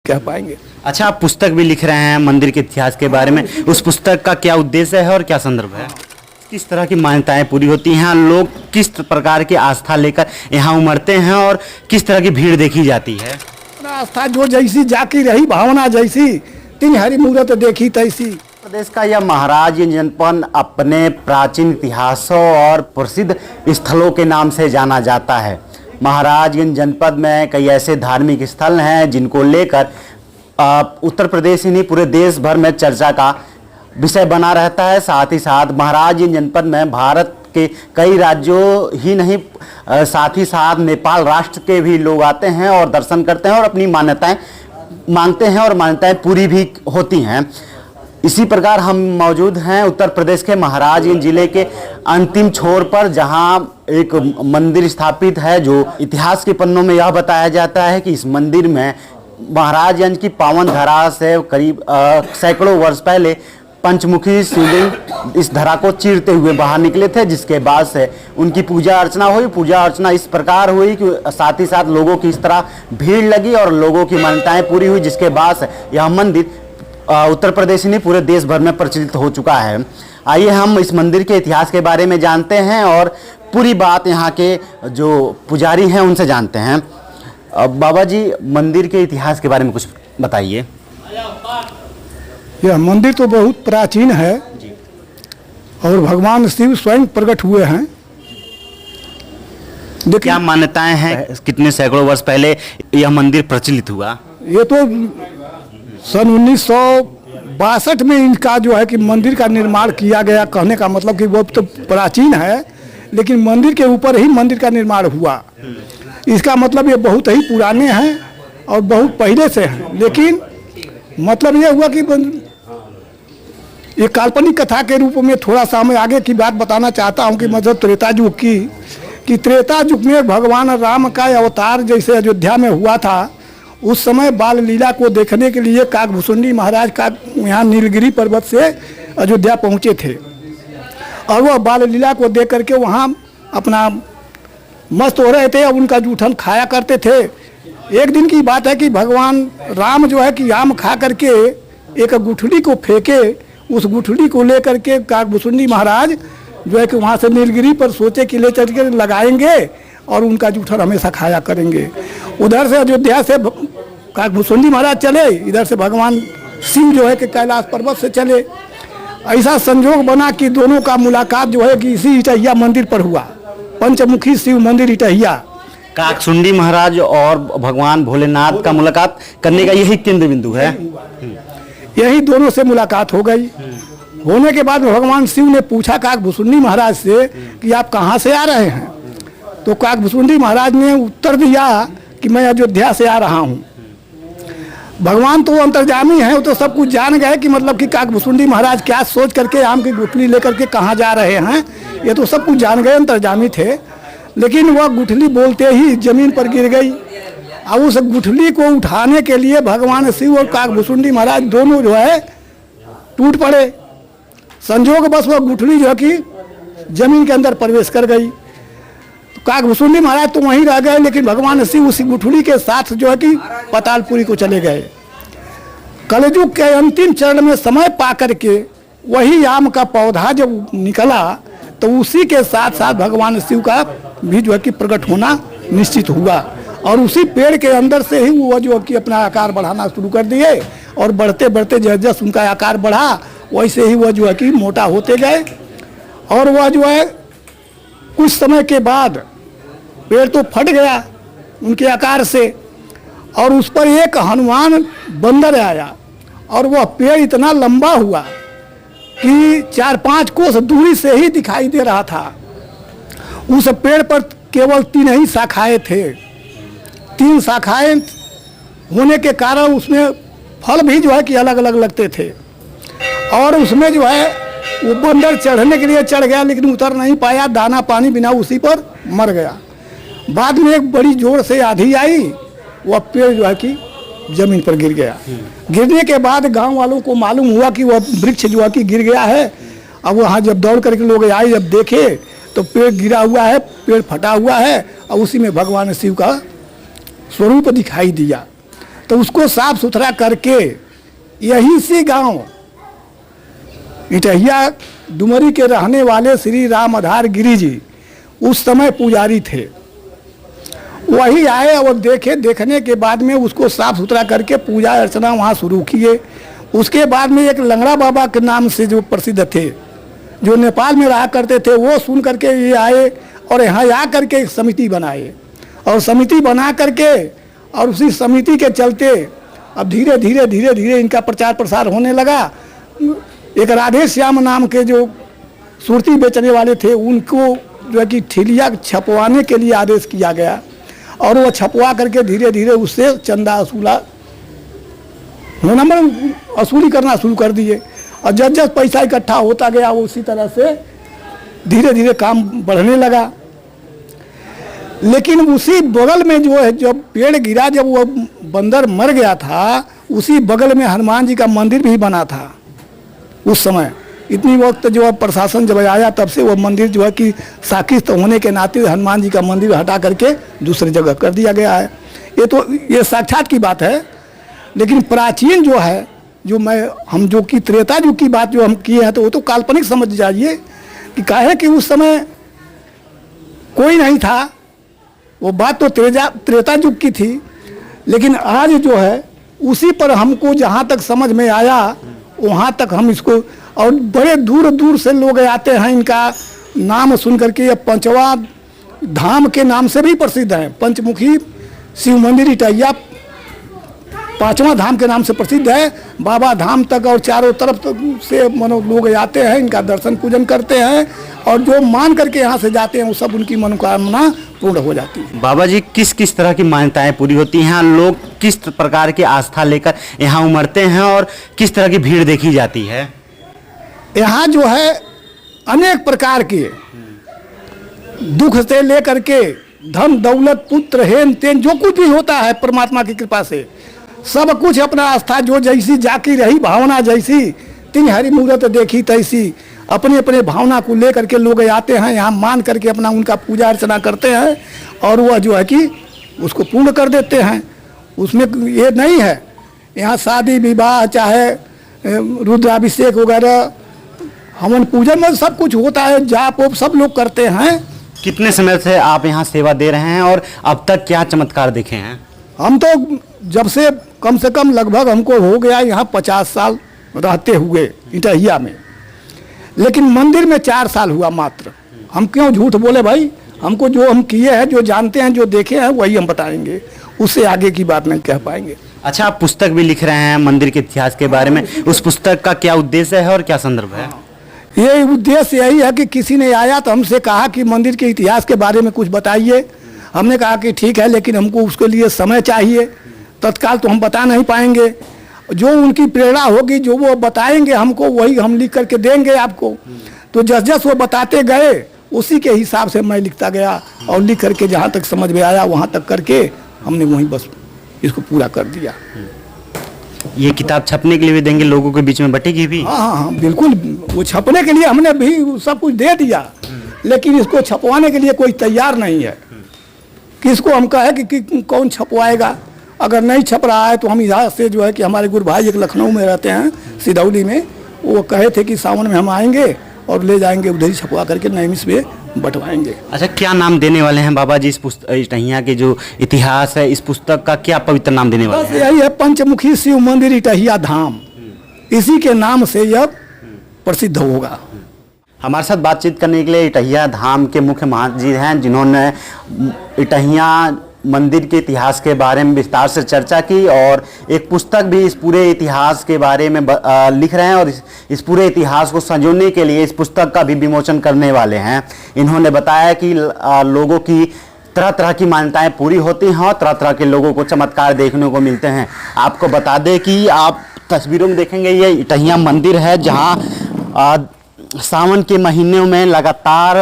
कह पाएंगे। अच्छा, आप पुस्तक भी लिख रहे हैं मंदिर के इतिहास के बारे में, उस पुस्तक का क्या उद्देश्य है और क्या संदर्भ है? किस तरह की मान्यताएं पूरी होती हैं, लोग किस प्रकार की आस्था लेकर यहाँ उमड़ते हैं और किस तरह की भीड़ देखी जाती है? आस्था जो जैसी जाकी रही, भावना जैसी, तीन हरी मूरत देखी तैसी। प्रदेश का यह महाराजगंज जनपद अपने प्राचीन इतिहासों और प्रसिद्ध स्थलों के नाम से जाना जाता है। महाराजगंज जनपद में कई ऐसे धार्मिक स्थल हैं जिनको लेकर उत्तर प्रदेश ही नहीं पूरे देश भर में चर्चा का विषय बना रहता है। साथ ही साथ महाराजगंज जनपद में भारत के कई राज्यों ही नहीं, साथ ही साथ नेपाल राष्ट्र के भी लोग आते हैं और दर्शन करते हैं और अपनी मान्यताएं मांगते हैं और मान्यताएं पूरी भी होती हैं। इसी प्रकार हम मौजूद हैं उत्तर प्रदेश के महाराजगंज जिले के अंतिम छोर पर, जहां एक मंदिर स्थापित है जो इतिहास के पन्नों में यह बताया जाता है कि इस मंदिर में महाराजगंज की पावन धरा से करीब सैकड़ों वर्ष पहले पंचमुखी शिवलिंग इस धरा को चीरते हुए बाहर निकले थे, जिसके बाद से उनकी पूजा अर्चना हुई। पूजा अर्चना इस प्रकार हुई कि साथ ही साथ लोगों की इस तरह भीड़ लगी और लोगों की मान्यताएं पूरी हुई, जिसके बाद से यह मंदिर उत्तर प्रदेश ही नहीं पूरे देश भर में प्रचलित हो चुका है। आइए हम इस मंदिर के इतिहास के बारे में जानते हैं और पूरी बात यहाँ के जो पुजारी हैं उनसे जानते हैं। बाबा जी, मंदिर के इतिहास के बारे में कुछ बताइए। यह मंदिर तो बहुत प्राचीन है और भगवान शिव स्वयं प्रकट हुए हैं। क्या मान्यताएं हैं, कितने सैकड़ों वर्ष पहले यह मंदिर प्रचलित हुआ? ये तो सन 1962 में इनका जो है कि मंदिर का निर्माण किया गया। कहने का मतलब कि वो तो प्राचीन है, लेकिन मंदिर के ऊपर ही मंदिर का निर्माण हुआ। इसका मतलब ये बहुत ही पुराने हैं और बहुत पहले से हैं। लेकिन मतलब ये हुआ कि ये काल्पनिक कथा के रूप में थोड़ा सा मैं आगे की बात बताना चाहता हूँ कि मतलब त्रेता युग की, कि त्रेता युग में भगवान राम का अवतार जैसे अयोध्या में हुआ था, उस समय बाल लीला को देखने के लिए काकभूषुंडी महाराज का यहाँ नीलगिरी पर्वत से अयोध्या पहुँचे थे और वह बाल लीला को देख करके वहाँ अपना मस्त हो रहे थे और उनका जूठन खाया करते थे। एक दिन की बात है कि भगवान राम जो है कि आम खा करके एक गुठली को फेंके, उस गुठली को लेकर के काकभूषुंडी महाराज जो है कि वहाँ से नीलगिरी पर सोचे कि ले चल के लगाएंगे और उनका जूठन हमेशा खाया करेंगे। उधर से अयोध्या से काकभूषुंडी महाराज चले, इधर से भगवान शिव जो है कि कैलाश पर्वत से चले। ऐसा संयोग बना कि दोनों का मुलाकात जो है कि इसी इटहिया मंदिर पर हुआ, पंचमुखी शिव मंदिर इटहिया। काकभूषुंडी महाराज और भगवान भोलेनाथ का मुलाकात करने का यही केंद्र बिंदु है। यही दोनों से मुलाकात हो गई। होने के बाद भगवान शिव ने पूछा काकभूषुंडी महाराज से कि आप कहाँ से आ रहे हैं? तो काकभूषुंडी महाराज ने उत्तर दिया कि मैं अयोध्या से आ रहा हूँ। भगवान तो अंतर्जामी हैं, वो तो सब कुछ जान गए कि मतलब कि काकभूषुंडी महाराज क्या सोच करके आम की गुठली लेकर के कहाँ जा रहे हैं, ये तो सब कुछ जान गए, अंतर्जामी थे। लेकिन वह गुठली बोलते ही जमीन पर गिर गई। अब उस गुठली को उठाने के लिए भगवान शिव और काकभूषुंडी महाराज दोनों जो है टूट पड़े। संजोग बस वह गुठली जो है कि जमीन के अंदर प्रवेश कर गई। तो काकभूषुंडी महाराज तो वहीं रह गए, लेकिन भगवान शिव उसी गुठली के साथ जो है कि पातालपुरी को चले गए। कलयुग के अंतिम चरण में समय पा करके वही आम का पौधा जब निकला तो उसी के साथ साथ भगवान शिव का भी जो है कि प्रकट होना निश्चित हुआ और उसी पेड़ के अंदर से ही वो जो कि अपना आकार बढ़ाना शुरू कर दिए और बढ़ते बढ़ते जैसे जैसे उनका आकार बढ़ा वैसे ही वह जो है कि मोटा होते गए और वह जो है कुछ समय के बाद पेड़ तो फट गया उनके आकार से और उस पर एक हनुमान बंदर आया और वह पेड़ इतना लंबा हुआ कि 4-5 कोस दूरी से ही दिखाई दे रहा था। उस पेड़ पर केवल 3 ही शाखाएं थे। 3 शाखाएं होने के कारण उसमें फल भी जो है कि अलग अलग लगते थे और उसमें जो है वो बंदर चढ़ने के लिए चढ़ गया लेकिन उतर नहीं पाया, दाना पानी बिना उसी पर मर गया। बाद में एक बड़ी जोर से आंधी आई, वह पेड़ जो है कि जमीन पर गिर गया। गिरने के बाद गांव वालों को मालूम हुआ कि वह वृक्ष जो है कि गिर गया है। अब वहाँ जब दौड़ करके लोग आए, जब देखे तो पेड़ गिरा हुआ है, पेड़ फटा हुआ है और उसी में भगवान शिव का स्वरूप दिखाई दिया। तो उसको साफ सुथरा करके यही से गांव इटहिया डुमरी के रहने वाले श्री राम आधार गिरी जी उस समय पुजारी थे। वही आए और देखने के बाद में उसको साफ सुथरा करके पूजा अर्चना वहाँ शुरू किए। उसके बाद में एक लंगड़ा बाबा के नाम से जो प्रसिद्ध थे, जो नेपाल में रहा करते थे, वो सुन करके ये आए और यहाँ आ करके एक समिति बनाए और समिति बना करके और उसी समिति के चलते अब धीरे धीरे इनका प्रचार प्रसार होने लगा। एक राधे श्याम नाम के जो सुरती बेचने वाले थे उनको जो है कि ठेलिया छपवाने के लिए आदेश किया गया और वो छपवा करके धीरे धीरे उससे चंदा वसूली करना शुरू कर दिए और जब पैसा इकट्ठा होता गया वो उसी तरह से धीरे धीरे काम बढ़ने लगा। लेकिन उसी बगल में जो है, जब पेड़ गिरा, जब वो बंदर मर गया था, उसी बगल में हनुमान जी का मंदिर भी बना था। उस समय इतनी वक्त जो है प्रशासन जब आया तब से वो मंदिर जो है कि साकिस्त होने के नाते हनुमान जी का मंदिर हटा करके दूसरी जगह कर दिया गया है। ये साक्षात की बात है। लेकिन प्राचीन जो है, जो हम जो कि त्रेता युग की बात जो हम किए हैं, तो वो तो काल्पनिक समझ जाइए कि काहे कि उस समय कोई नहीं था। वो बात तो त्रेता युग की थी। लेकिन आज जो है उसी पर हमको जहाँ तक समझ में आया वहाँ तक हम इसको, और बड़े दूर दूर से लोग आते हैं इनका नाम सुन करके। ये पंचवा धाम के नाम से भी प्रसिद्ध है। पंचमुखी शिव मंदिर इटहिया पांचवा धाम के नाम से प्रसिद्ध है। बाबा धाम तक और चारों तरफ से लोग आते हैं, इनका दर्शन पूजन करते हैं और जो मान करके यहाँ से जाते हैं वो सब उनकी मनोकामना पूर्ण हो जाती है। बाबा जी, किस किस तरह की मान्यताएं पूरी होती हैं? लोग किस प्रकार की आस्था लेकर यहाँ उमड़ते हैं और किस तरह की भीड़ देखी जाती है? यहाँ जो है अनेक प्रकार के दुख से लेकर के धन दौलत पुत्र हेन तेन जो कुछ भी होता है परमात्मा की कृपा से सब कुछ अपना आस्था जो जैसी जाकी रही भावना जैसी तीन हरि मूरत देखी तैसी अपने अपने भावना को लेकर के लोग आते हैं यहाँ मान करके अपना उनका पूजा अर्चना करते हैं और वह जो है कि उसको पूर्ण कर देते हैं। उसमें ये नहीं है, यहाँ शादी विवाह चाहे रुद्राभिषेक वगैरह हवन पूजन में सब कुछ होता है, जाप ओप सब लोग करते हैं। कितने समय से आप यहाँ सेवा दे रहे हैं और अब तक क्या चमत्कार देखे हैं? हम तो जब से कम लगभग हमको हो गया यहाँ 50 साल रहते हुए इटहिया में, लेकिन मंदिर में 4 साल हुआ मात्र। हम क्यों झूठ बोले भाई? हमको जो हम किए हैं, जो जानते हैं, जो देखे हैं वही हम बताएंगे, उससे आगे की बात नहीं कह पाएंगे। अच्छा, आप पुस्तक भी लिख रहे हैं मंदिर के इतिहास के बारे में, उस पुस्तक का क्या उद्देश्य है और क्या संदर्भ है? ये उद्देश्य यही है कि किसी ने आया तो हमसे कहा कि मंदिर के इतिहास के बारे में कुछ बताइए। हमने कहा कि ठीक है, लेकिन हमको उसके लिए समय चाहिए, तत्काल तो हम बता नहीं पाएंगे। जो उनकी प्रेरणा होगी, जो वो बताएंगे हमको, वही हम लिख करके देंगे आपको। तो जस वो बताते गए उसी के हिसाब से मैं लिखता गया और लिख करके जहाँ तक समझ में आया वहाँ तक करके हमने वहीं बस इसको पूरा कर दिया। ये किताब छपने के लिए भी देंगे, लोगों के बीच में बटेगी भी? हाँ, बिल्कुल। वो छपने के लिए हमने भी सब कुछ दे दिया, लेकिन इसको छपवाने के लिए कोई तैयार नहीं है। किसको हम कहे कि कौन छपवाएगा? अगर नहीं छप रहा है तो हम यहाँ से जो है कि हमारे गुरु भाई एक लखनऊ में रहते हैं, सिदौली में, वो कहे थे कि सावन में हम आएंगे और ले जाएंगे, उधर ही छपवा करके नैमिष में बंटवाएंगे। अच्छा, क्या नाम देने वाले हैं बाबा जी इस पुस्तक, इटहिया के जो इतिहास है, इस पुस्तक का क्या पवित्र नाम देने वाले हैं? बस यही है, पंचमुखी शिव मंदिर इटहिया धाम, इसी के नाम से यह प्रसिद्ध होगा। हमारे साथ बातचीत करने के लिए इटहिया धाम के मुख्य महाजी हैं, जिन्होंने इटहिया मंदिर के इतिहास के बारे में विस्तार से चर्चा की और एक पुस्तक भी इस पूरे इतिहास के बारे में लिख रहे हैं और इस पूरे इतिहास को संजोने के लिए इस पुस्तक का भी विमोचन करने वाले हैं। इन्होंने बताया कि लोगों की तरह तरह की मान्यताएं पूरी होती हैं और तरह तरह के लोगों को चमत्कार देखने को मिलते हैं। आपको बता दें कि आप तस्वीरों में देखेंगे, ये इटहिया मंदिर है जहाँ सावन के महीनों में लगातार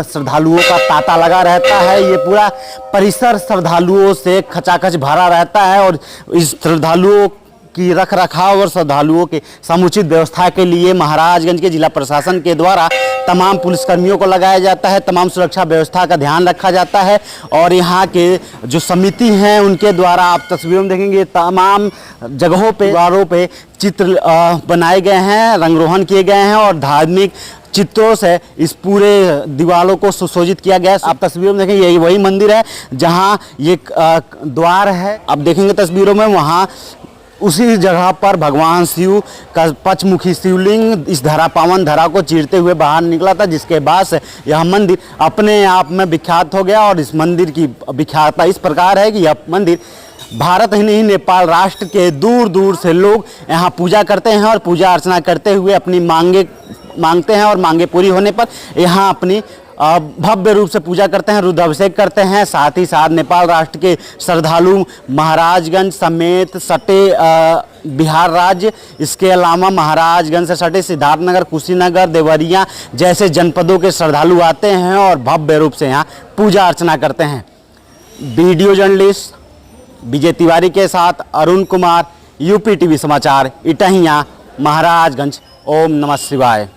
श्रद्धालुओं का तांता लगा रहता है। ये पूरा परिसर श्रद्धालुओं से खचाखच भरा रहता है और इस श्रद्धालुओं की रख रखाव और श्रद्धालुओं के समुचित व्यवस्था के लिए महाराजगंज के जिला प्रशासन के द्वारा तमाम पुलिसकर्मियों को लगाया जाता है, तमाम सुरक्षा व्यवस्था का ध्यान रखा जाता है। और यहाँ के जो समिति हैं उनके द्वारा आप तस्वीरों में देखेंगे तमाम जगहों पे दीवारों पे चित्र बनाए गए हैं, रंगरोहन किए गए हैं और धार्मिक चित्रों से इस पूरे दीवारों को सुशोभित किया गया है। आप तस्वीरों में देखेंगे यही वही मंदिर है जहाँ ये द्वार है। आप देखेंगे तस्वीरों में वहाँ उसी जगह पर भगवान शिव का पंचमुखी शिवलिंग इस धरा पावन धरा को चीरते हुए बाहर निकला था, जिसके बाद से यह मंदिर अपने आप में विख्यात हो गया। और इस मंदिर की विख्यातता इस प्रकार है कि यह मंदिर भारत ही नहीं नेपाल राष्ट्र के दूर दूर से लोग यहाँ पूजा करते हैं और पूजा अर्चना करते हुए अपनी मांगते हैं और मांगे पूरी होने पर यहाँ अपनी भव्य रूप से पूजा करते हैं, रुद्राभिषेक करते हैं। साथ ही साथ नेपाल राष्ट्र के श्रद्धालु महाराजगंज समेत सटे बिहार राज्य, इसके अलावा महाराजगंज से सटे सिद्धार्थनगर, कुशीनगर, देवरिया जैसे जनपदों के श्रद्धालु आते हैं और भव्य रूप से यहाँ पूजा अर्चना करते हैं। वीडियो जर्नलिस्ट विजय तिवारी के साथ अरुण कुमार, यूपी टीवी समाचार, इटहियाँ, महाराजगंज। ओम नमः शिवाय।